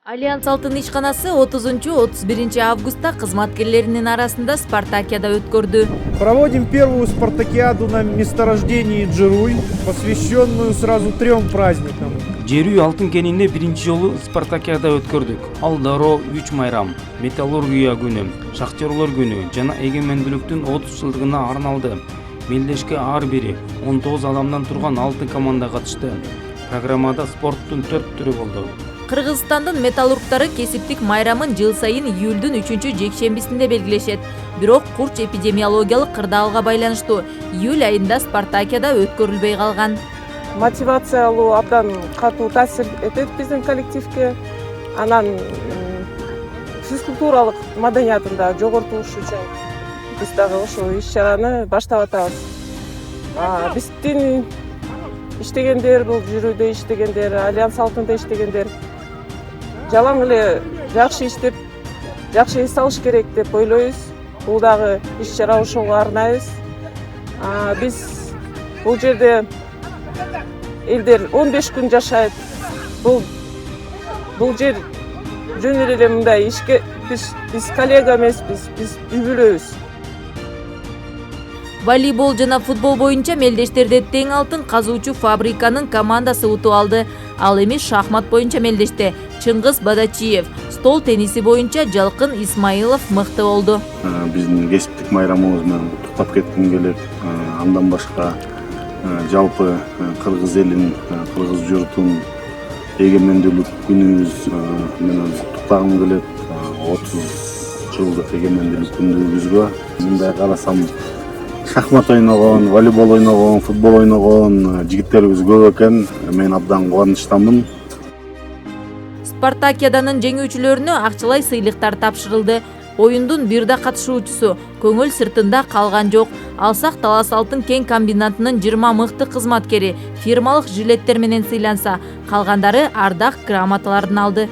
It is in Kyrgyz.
Альянс Алтын ишканасы 30-31 августта кызматкерлеринин арасында спартакиада өткөрдү. Проводим первую спартакиаду на месторождении Джеруй, посвященную сразу 3 праздникам. Жерүй алтын кенинде биринчи жолу спартакиада өткөрдүк. Ал дароо 3 майрам, металлургия күнү, шахтерлор күнү жана эгемендүүлүктүн 30 жылдыгына арналды. Мелдешке ар бири 19 адамдан турган 6 команда катышты. Программада спорттун 4 түрү болду. Кыргызстандын металлургтары кесиптик майрамын жыл сайын июлдун 3 жекшембисинде белгилешет. Бирок курч эпидемиологиялык кырдаалга байланыштуу июль айында спартакиада өткөрүлбөй калган. Мотивациялуу абдан катуу таасир этет биздин коллективге. Анан физкультуралык маданиятын да жоготуш үчүн биз дагы ошол иш-чараны баштап атабыз. Биздин иштегендер, бул жүрүүдө иштегендер, Альянс Алтында иштегендер жалаң эле жакшы иштеп, жакшы эс алыш керек деп ойлойбуз. Бул дагы иш-чара ошого арнайбыз. Биз бул жерде элдер 15 күн жашайт. Бул жер жөн эле мындай ишке биз коллега эмеспиз, биз үй бүлөбүз. Волейбол жана футбол боюнча мелдештерде тең алтын казуучу фабриканын командасы утуп алды. Ал эми шахмат боюнча мелдеште Чыңгыз Бадачиев, стол тенниси боюнча Жалкын Исмаилов мыкты болду. Биздин кесиптик майрамыбыз менен куттуктап кетким келет. Андан башка жалпы кыргыз элин, кыргыз журтун эгемендүүлүк күнүбүз менен куттуктагым келет. 30 жылдык эгемендүүлүк күнүбүзгө мындай карасам шахмат ойногон, волейбол ойногон, футбол ойногон жигиттерибиз көп экен. Мен абдан кубанычтамын. Спартакиаданын жеңүүчүлөрүнө акчалай сыйлыктар тапшырылды. Оюндун бир да катышуучусу көңүл сыртында калган жок. Алсак Талас Алтын кен комбинатынын 20 мыкты кызматкери фирмалык жилеттер менен сыйланса, калгандары ардак грамоталарын алды.